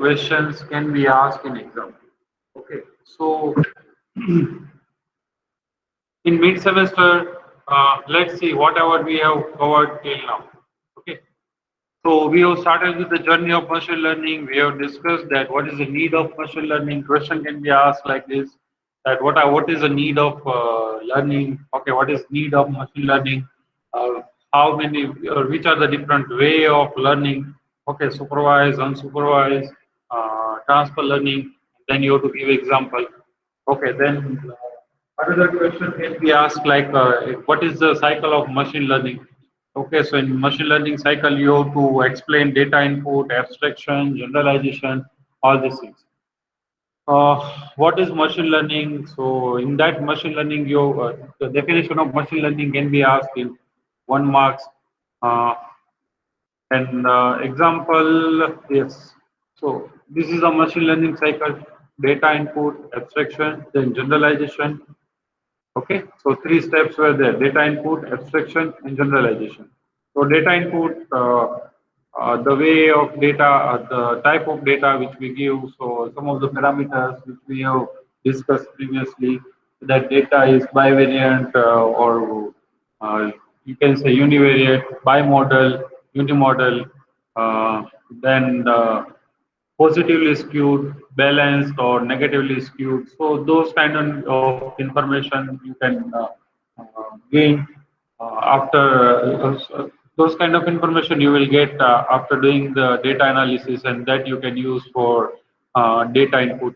questions can be asked in exam. Okay, so in mid semester, let's see whatever we have covered till now. Okay, so we have started with the journey of machine learning. We have discussed that what is the need of machine learning. Question can be asked like this: that what is the need of learning? Okay, what is need of machine learning? Uh, how many? Which are the different way of learning? Okay, supervised, unsupervised, transfer learning. Then you have to give example. Okay, then another question can be asked like, what is the cycle of machine learning? Okay, so in machine learning cycle, you have to explain data input, abstraction, generalization, all these things. What is machine learning? So in that machine learning, the definition of machine learning can be asked in 1 marks. Uh, and example, yes. So this is a machine learning cycle: data input, abstraction, then generalization. Okay, so three steps were there: data input, abstraction, and generalization. So data input, the way of data, the type of data which we give. So some of the parameters which we have discussed previously, that data is bivariant or you can say univariate, bimodal, unimodal, uh, then positively skewed, balanced, or negatively skewed. So those kind of information you can gain those kind of information you will get after doing the data analysis, and that you can use for data input.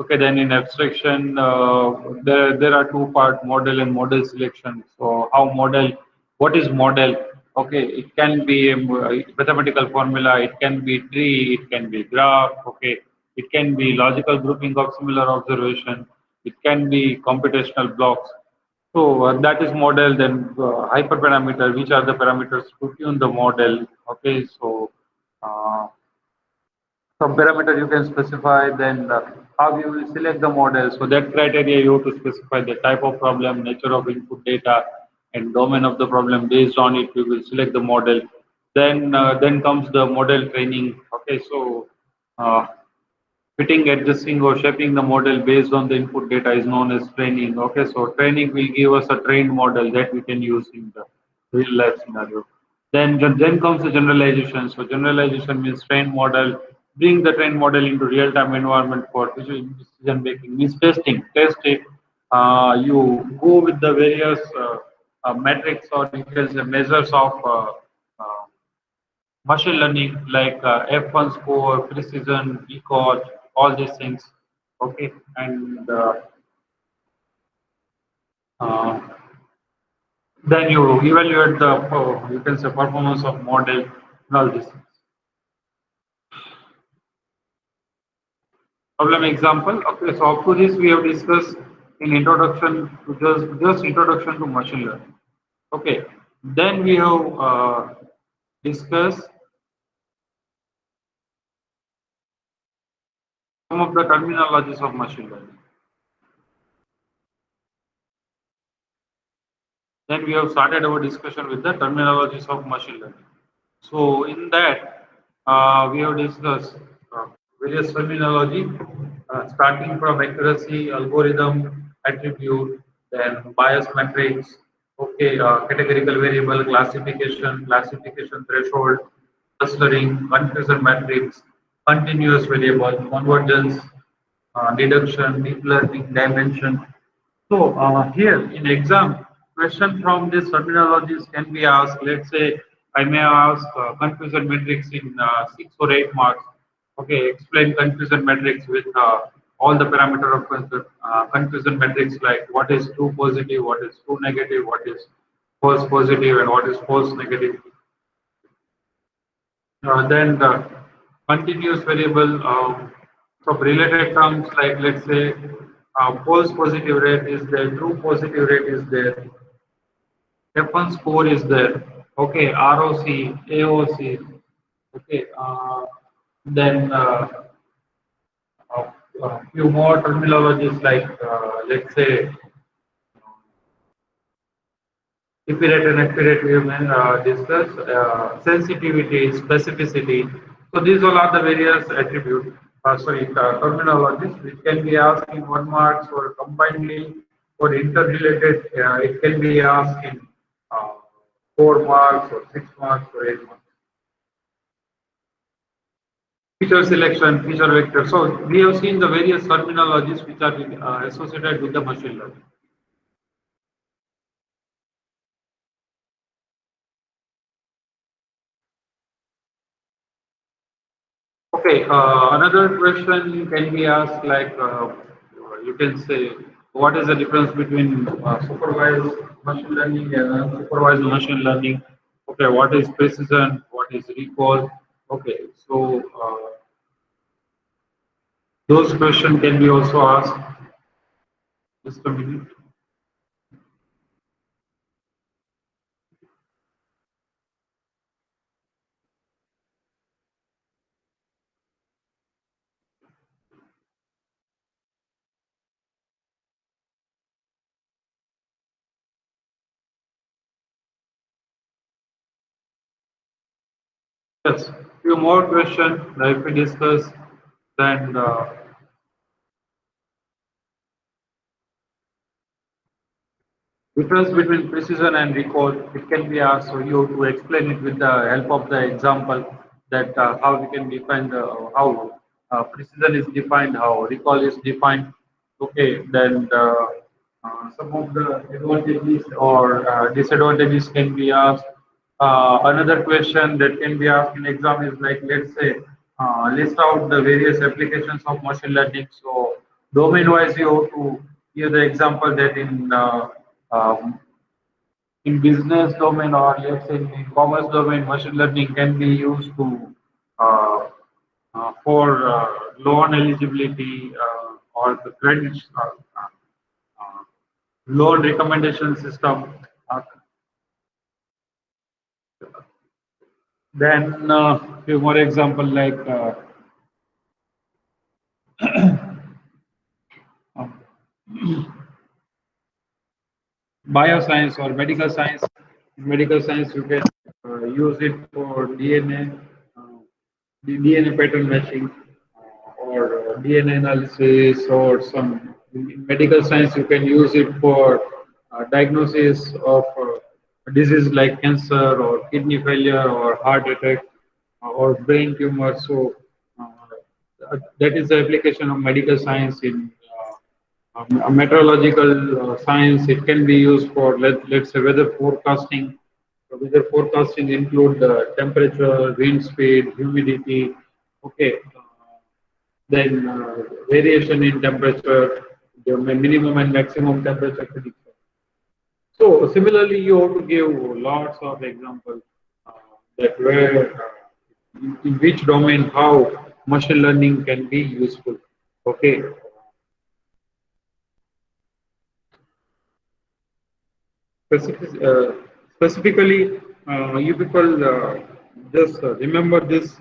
Okay, then in abstraction, there are two part: model and model selection. So how model? What is model? Okay, it can be a mathematical formula, it can be tree, it can be graph. Okay, it can be logical grouping of similar observation. It can be computational blocks. So that is model. Then hyperparameter. Which are the parameters to tune the model? Okay, so. Uh, some parameter you can specify, then how you will select the model. So that criteria you have to specify the type of problem, nature of input data, and domain of the problem. Based on it, we will select the model. Then comes the model training. Okay, so uh, fitting, adjusting, or shaping the model based on the input data is known as training. Okay, so training will give us a trained model that we can use in the real life scenario. Then comes the generalization. So generalization means trained model. Bring the trained model into real time environment for decision making. Means testing. Test it. You go with the various metrics, or you can say measures of uh, machine learning, like F1 score, precision, recall, all these things. Okay, and uh, then you evaluate the you can say performance of model and all these things. Problem example. Okay, so up to this we have discussed in introduction to just introduction to machine learning. Okay, then we have discussed some of the terminologies of machine learning. Then we have started our discussion with the terminologies of machine learning. So in that, we have discussed various terminology, starting from accuracy, algorithm, attribute, then bias matrix, okay, categorical variable, classification threshold, clustering, confusion matrix, continuous variable, convergence, deduction, deep learning, dimension. So here in exam, question from these terminologies can be asked. Let's say I may ask confusion matrix in 6 or 8 marks. Okay, explain confusion matrix with all the parameter of confusion matrix, like what is true positive, what is true negative, what is false positive, and what is false negative. Then the continuous variable of related terms, like let's say false positive rate is there, true positive rate is there, F1 score is there, okay, ROC, AOC, okay, then few more terminologies like let's say accurate and accurate we may discuss sensitivity, specificity, So these all are the various attributes, terminologies which can be asked in 1 marks or combinedly or interrelated. It can be asked in uh, 4 marks or 6 marks or 8 marks. Feature selection, feature vector. So we have seen the various terminologies which are associated with the machine learning. Okay, another question can be asked like you can say what is the difference between supervised machine learning and unsupervised machine learning? Okay, what is precision? What is recall? Okay, so those questions can be also asked. Just a minute. Yes, few more questions that if we discuss, then difference between precision and recall, it can be asked, so you to explain it with the help of the example that how we can define the how precision is defined, how recall is defined. Okay, then some of the advantages or disadvantages can be asked. Another question that can be asked in exam is like, let's say, list out the various applications of machine learning. So domain-wise, you have to give the example that um, in business domain or let's say in commerce domain, machine learning can be used to uh, for loan eligibility or the credit uh, loan recommendation system. Uh, then few more example like um, bioscience or medical science. In medical science, you can use it for DNA, the DNA pattern matching, or DNA analysis, or some in medical science, you can use it for diagnosis of disease like cancer or kidney failure or heart attack or brain tumor. So that is the application of medical science in meteorological science. It can be used for let's say weather forecasting. So weather forecasting include the temperature, wind speed, humidity. Okay, then variation in temperature, the minimum and maximum temperature prediction. So similarly, you have to give lots of examples uh, that where in which domain how machine learning can be useful. Okay, Specific, specifically, you people just remember this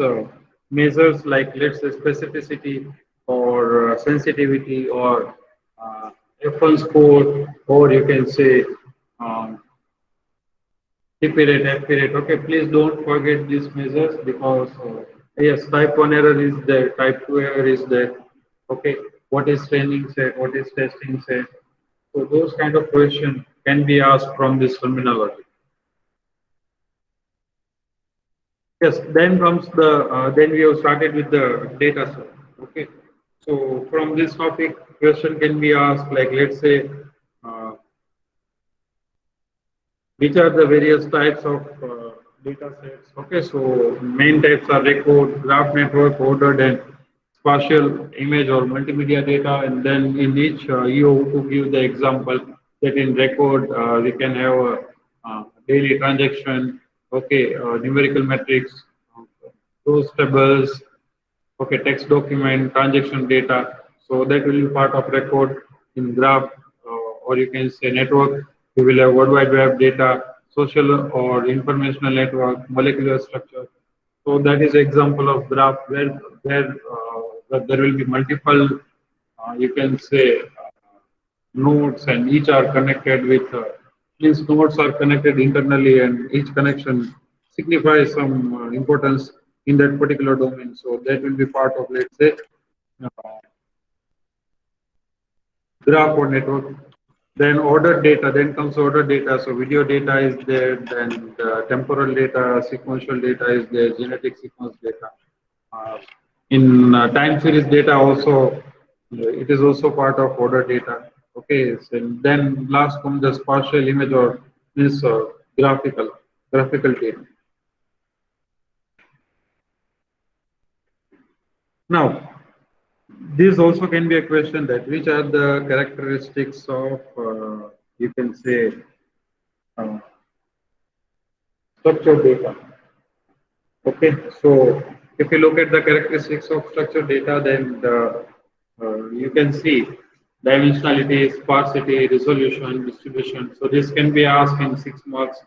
measures like let's say specificity or sensitivity or F1 score, or you can say um, TP rate, FP rate. Okay, please don't forget these measures because yes, type 1 error is there, type 2 error is there. Okay, what is training set, what is testing set? So those kind of questions can be asked from this terminology. Yes, then comes the then we have started with the data set. Okay, so from this topic, question can be asked like let's say uh, which are the various types of data sets. Okay, so main types are record, graph network, ordered, and spatial image or multimedia data, and then in each you have to give the example that in record we can have a daily transaction. Okay, numerical metrics, those tables. Okay, text document, transaction data. So that will be part of record in graph, or you can say network. You will have World Wide Web data, social or informational network, molecular structure. So that is example of graph where there will be multiple, you can say, nodes and each are connected with these nodes are connected internally and each connection signifies some importance in that particular domain. So that will be part of, let's say, uh, graph or network. Then ordered data, then comes ordered data. So video data is there, then the temporal data, sequential data is there, genetic sequence data. Uh, in time series data also, it is also part of ordered data. Okay, so then last comes the spatial image or this graphical data. Now, this also can be a question that which are the characteristics of, you can say, uh, structured data. Okay, so if you look at the characteristics of structured data, then you can see dimensionality, sparsity, resolution, distribution. So this can be asked in 6 marks,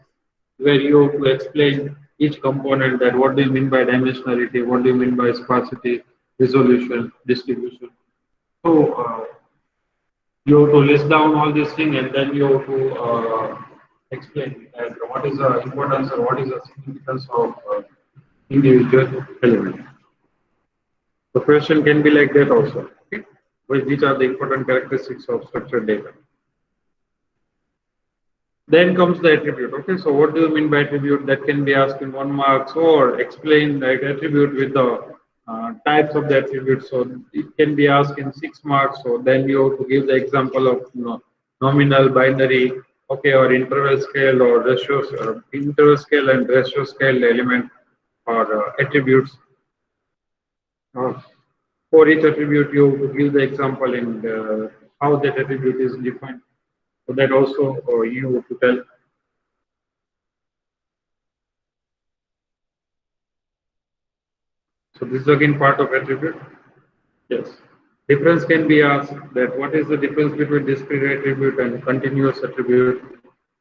where you have to explain each component, that what do you mean by dimensionality, what do you mean by sparsity, resolution, distribution. So you have to list down all these things, and then you have to explain that what is the importance or what is the significance of individual element. The question can be like that also. Okay? Which are the important characteristics of structured data? Then comes the attribute. Okay, so what do you mean by attribute? That can be asked in 1 mark, or explain that attribute with the types of the attribute. So it can be asked in 6 marks. So then you have to give the example of nominal, binary, okay, or interval scale or ratios, interval scale and ratio scale element or attributes. For each attribute, you have to give the example and how that attribute is defined. So that also you have to tell. So this is again part of attribute. Yes. Difference can be asked, that what is the difference between discrete attribute and continuous attribute?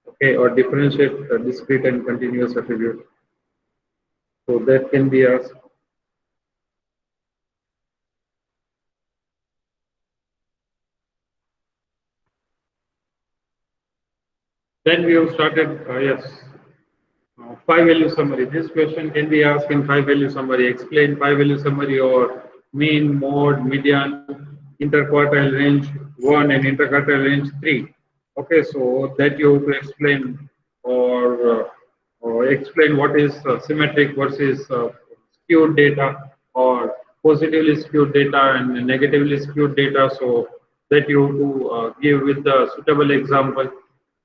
Okay, or differentiate discrete and continuous attribute. So that can be asked. Then we have started, yes, 5-value summary. This question can be asked in 5-value summary. Explain 5-value summary or mean, mode, median, interquartile range 1 and interquartile range 3. Okay, so that you have to explain, or explain what is symmetric versus skewed data, or positively skewed data and negatively skewed data. So that you have to give with the suitable example,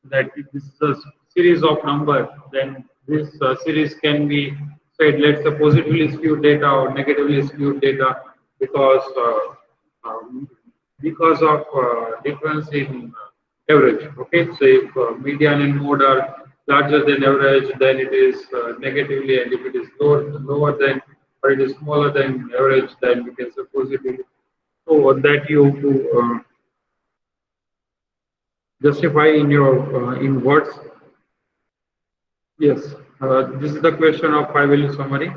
that if this is a series of numbers, then this series can be said, let's say, positively skewed data or negatively skewed data, because of difference in average. Okay, so if median and mode are larger than average, then it is negatively, and if it is lower than, or it is smaller than average, then we can say positively. So that you have to justify in your in words. Yes, this is the question of 5-value summary.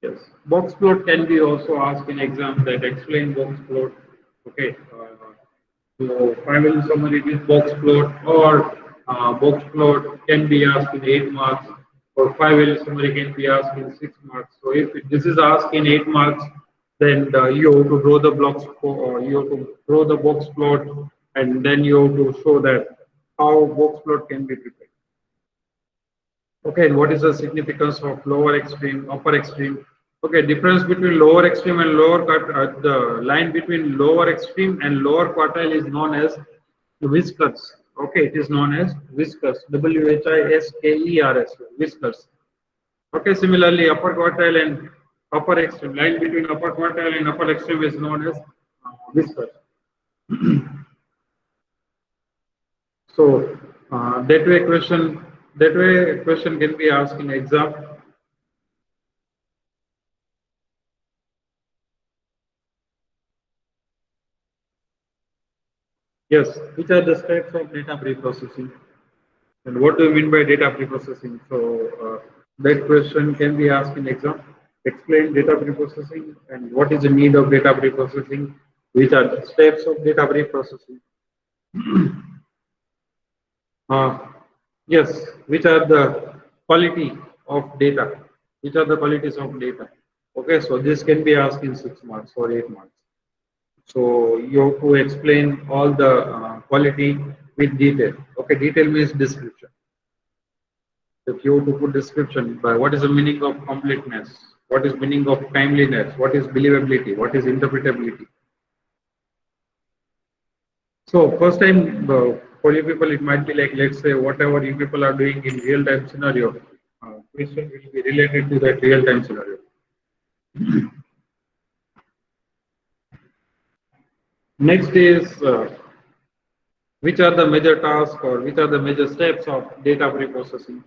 Yes, box plot can be also asked in exam, that explain box plot. Okay, so 5-value summary with box plot, or box plot can be asked in 8 marks, or 5-value summary can be asked in 6 marks. So if this is asked in 8 marks, then you have to draw the blocks, you have to draw the box plot, and then you have to show that how box plot can be prepared. Okay, and what is the significance of lower extreme, upper extreme? Okay, difference between lower extreme and lower quartile, the line between lower extreme and lower quartile is known as whiskers. Okay, it is known as whiskers. WHISKERS, whiskers. Okay, similarly, upper quartile and upper extreme, line between upper quartile and upper extreme is known as whiskers. So that way question can be asked in exam. Yes, which are the steps of data preprocessing, and what do you mean by data preprocessing? So that question can be asked in exam. Explain data preprocessing and what is the need of data preprocessing, which are the steps of data preprocessing. uh, yes, which are the quality of data? Which are the qualities of data? Okay, so this can be asked in 6 marks or 8 marks. So you have to explain all the quality with detail. Okay, detail means description. If you have to put description by what is the meaning of completeness, what is meaning of timeliness, what is believability, what is interpretability. So first time for you people it might be like, let's say whatever you people are doing in real time scenario, question will be related to that real time scenario. Next is which are the major tasks or which are the major steps of data preprocessing.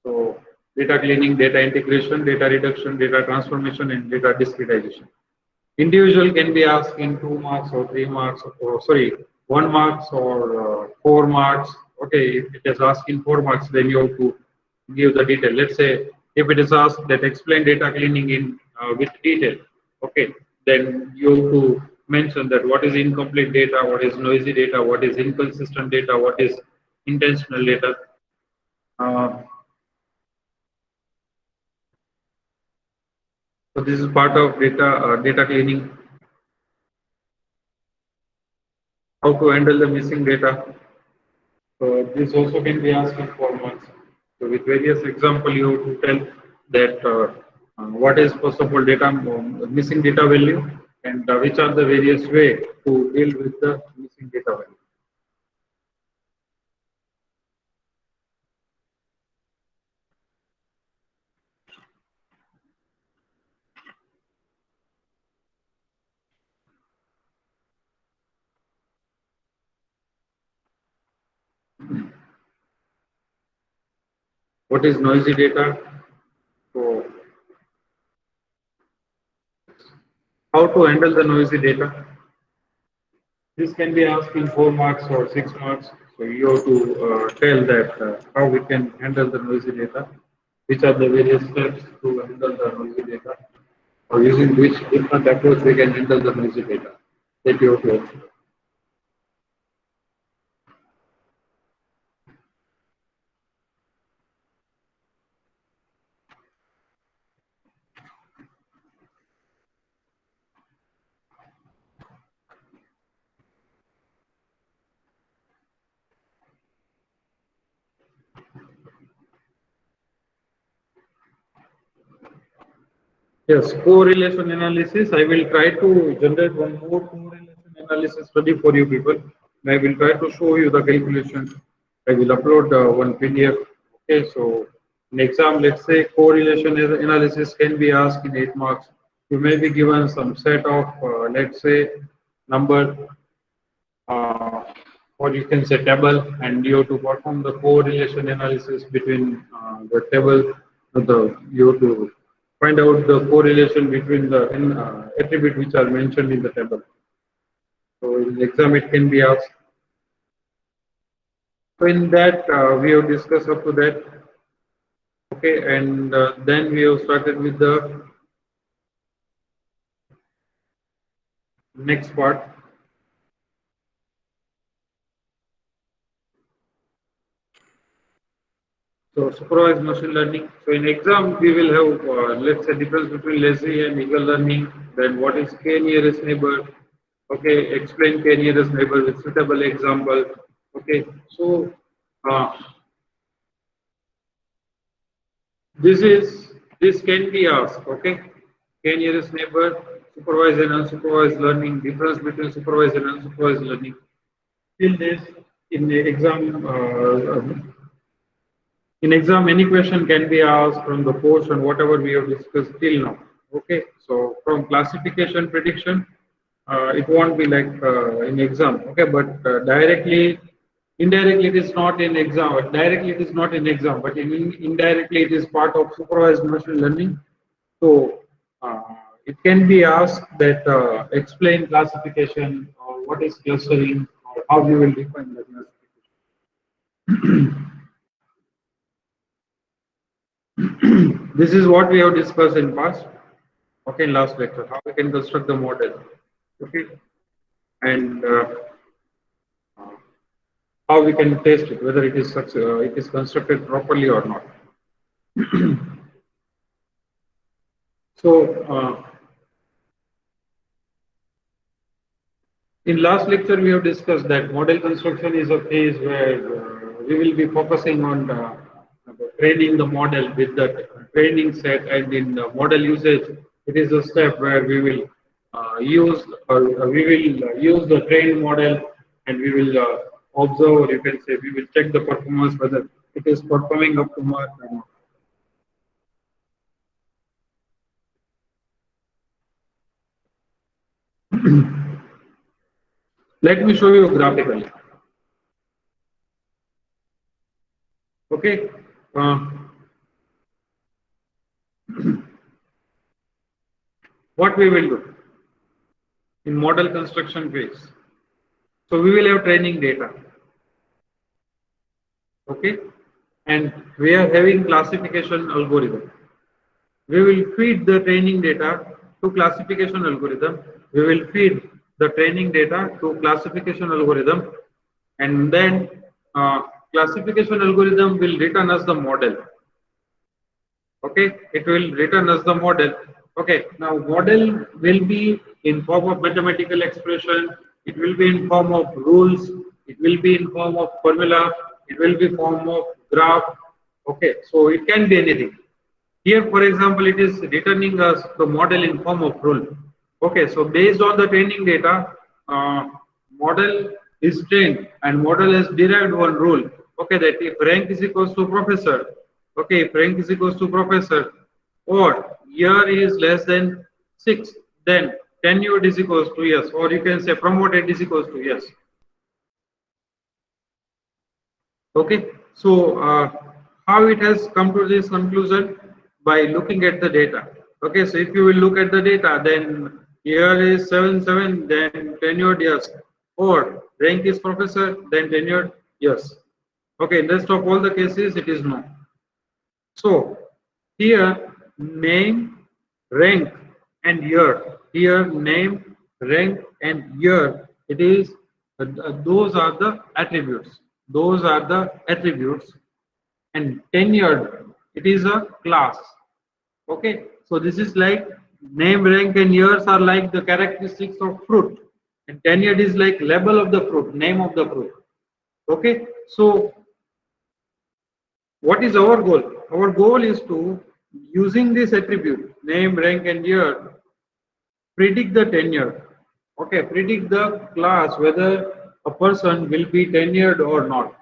So data cleaning, data integration, data reduction, data transformation, and data discretization. Individual can be asked in 2 marks or 3 marks, or sorry, 1 marks or 4 marks. Okay, if it is asked in 4 marks, then you have to give the detail. Let's say if it is asked that explain data cleaning in with detail, okay, then you have to mention that what is incomplete data, what is noisy data, what is inconsistent data, what is intentional data. So this is part of data cleaning. How to handle the missing data. So this also can be asked in 4 months. So with various example, you have to tell that what is first of all data missing data value and which are the various way to deal with the missing data value. What is noisy data? So how to handle the noisy data? This can be asked in 4 marks or 6 marks. So you have to tell that how we can handle the noisy data, which are the various steps to handle the noisy data, or using which different approach we can handle the noisy data that you have to explain. Yes, correlation analysis. I will try to generate one more correlation analysis study for you people. I will try to show you the calculation. I will upload one PDF. Okay, so in exam, let's say correlation analysis can be asked in 8 marks. You may be given some set of, let's say, number, or you can say table, and you have to perform the correlation analysis between the table. You have to find out the correlation between the attribute which are mentioned in the table. So in the exam, it can be asked. So in that, we have discussed up to that. Okay, and then we have started with the next part. So supervised machine learning. So in exam, we will have, let's say, difference between lazy and eager learning. Then what is k-nearest neighbor? Okay, explain k-nearest neighbor with suitable example. Okay, so this can be asked. Okay, k-nearest neighbor, supervised and unsupervised learning, difference between supervised and unsupervised learning. Till this in the exam. In exam, any question can be asked from the portion, whatever we have discussed till now. Okay, so from classification prediction, it won't be like in exam. Okay, but directly, indirectly, it is not in exam. Directly, it is not in exam, but indirectly, it is part of supervised machine learning. So it can be asked that explain classification or what is clustering or how you will define the classification. This is what we have discussed in past. Okay, in last lecture, how we can construct the model. Okay, and how we can test it, whether it is constructed properly or not. So, in last lecture, we have discussed that model construction is a phase where we will be focusing on training the model with the training set, and in the model usage, it is a step where we will use or we will use the trained model, and we will observe, or you can say, we will check the performance whether it is performing up to mark or not. Let me show you graphically. Okay. What we will do in model construction phase. So we will have training data. Okay. And we are having classification algorithm. We will feed the training data to classification algorithm. We will feed the training data to classification algorithm, and then classification algorithm will return us the model. Okay, it will return us the model. Okay, now model will be in form of mathematical expression, it will be in form of rules, it will be in form of formula, it will be form of graph. Okay, so it can be anything. Here, for example, it is returning us the model in form of rule. Okay, so based on the training data, model is trained and model has derived one rule. Okay, that if rank is equals to professor, okay, if rank is equals to professor, or year is less than 6, then tenured is equals to yes, or you can say promoted is equals to yes. Okay, so how it has come to this conclusion? By looking at the data. Okay, so if you will look at the data, then here is 7 7, then tenured yes, or rank is professor, then tenured yes. Okay, in rest of all the cases it is no. So here name, rank, and year. Here name, rank, and year. It is those are the attributes. Those are the attributes. And tenured, it is a class. Okay, so this is like name, rank, and years are like the characteristics of fruit, and tenured is like label of the fruit, name of the fruit. Okay, so what is our goal? Our goal is to, using this attribute, name, rank, and year, predict the tenure. Okay, predict the class whether a person will be tenured or not.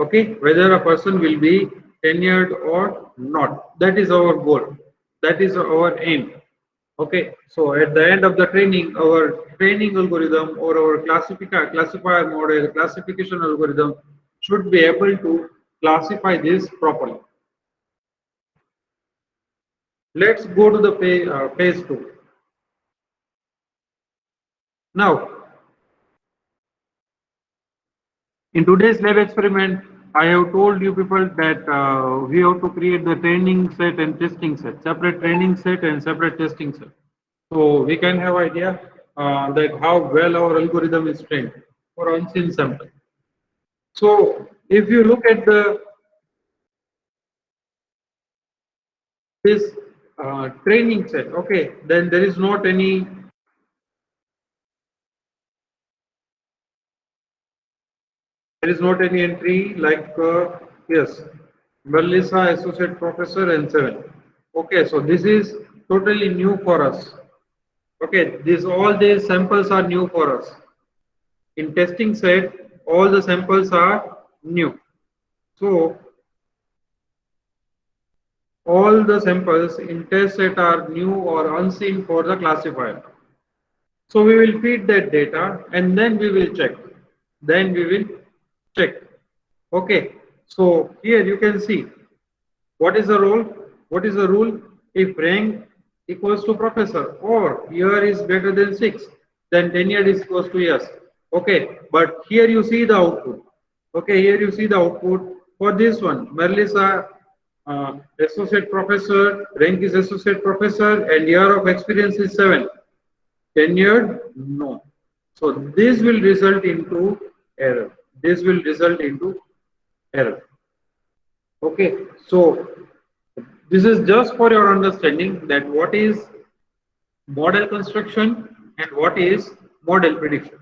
Okay, whether a person will be tenured or not. That is our goal. That is our aim. Okay, so at the end of the training, our training algorithm or our classifier model, classification algorithm should be able to classify this properly. Let's go to the phase 2. Now, in today's lab experiment, I have told you people that we have to create the training set and testing set, separate training set and separate testing set. So we can have idea that how well our algorithm is trained for unseen sample. So if you look at the this training set, okay, then there is not any entry like yes, Melissa associate professor and 7. Okay, so this is totally new for us. Okay, all these samples are new for us. In testing set, all the samples are new. So all the samples in test set are new or unseen for the classifier. So we will feed that data and then we will check. Then we will check. Okay. So here you can see what is the role? What is the rule? If rank equals to professor or year is greater than 6, then tenure is equals to yes. Okay. But here you see the output. Okay. Here you see the output for this one. Melissa, associate professor, rank is associate professor, and year of experience is 7. Tenured? No. So this will result into error. This will result into error. Okay. So This is just for your understanding that what is model construction and what is model prediction.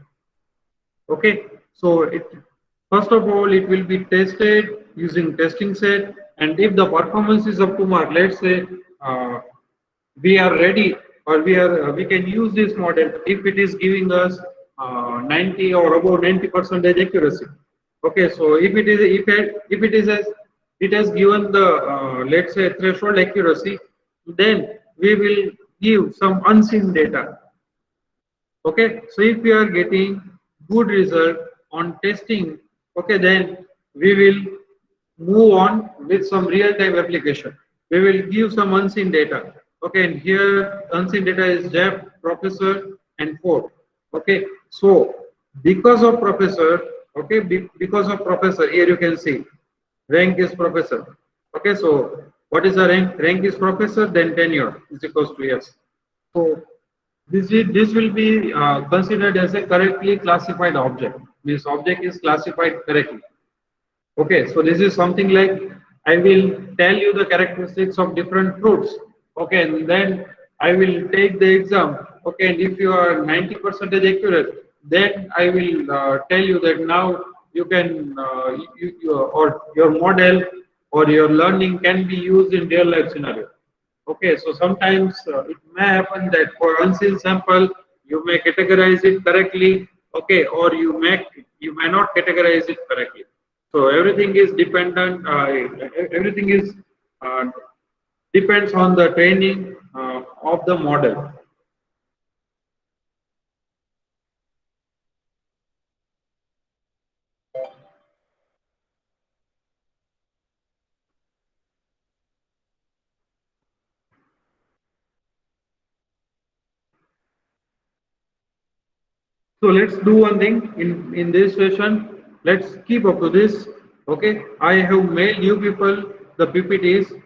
Okay, so first of all it will be tested using testing set, and if the performance is up to mark, let's say uh, we are ready or we can use this model if it is giving us 90 or above 90% accuracy. Okay, so if it is as it has given the let's say threshold accuracy, then we will give some unseen data. Okay, so if we are getting good result on testing, okay, then we will move on with some real-time application. We will give some unseen data. Okay, and here unseen data is depth, professor, and port. Okay, so because of professor, okay, because of professor, here you can see rank is professor. Okay, so what is the rank? Rank is professor, then tenure is equals to yes. So this will be considered as a correctly classified object. Means object is classified correctly. Okay, so this is something like I will tell you the characteristics of different fruits. Okay, and then I will take the exam. Okay, and if you are 90% accurate, then I will tell you that now you can or your model or your learning can be used in real life scenario. Okay, so sometimes it may happen that for unseen sample you may categorize it correctly. Okay, or you may not categorize it correctly. So everything is dependent. Everything is uh, depends on the training of the model. So let's do one thing in this session. Let's keep up to this. Okay, I have mailed you people the PPTs.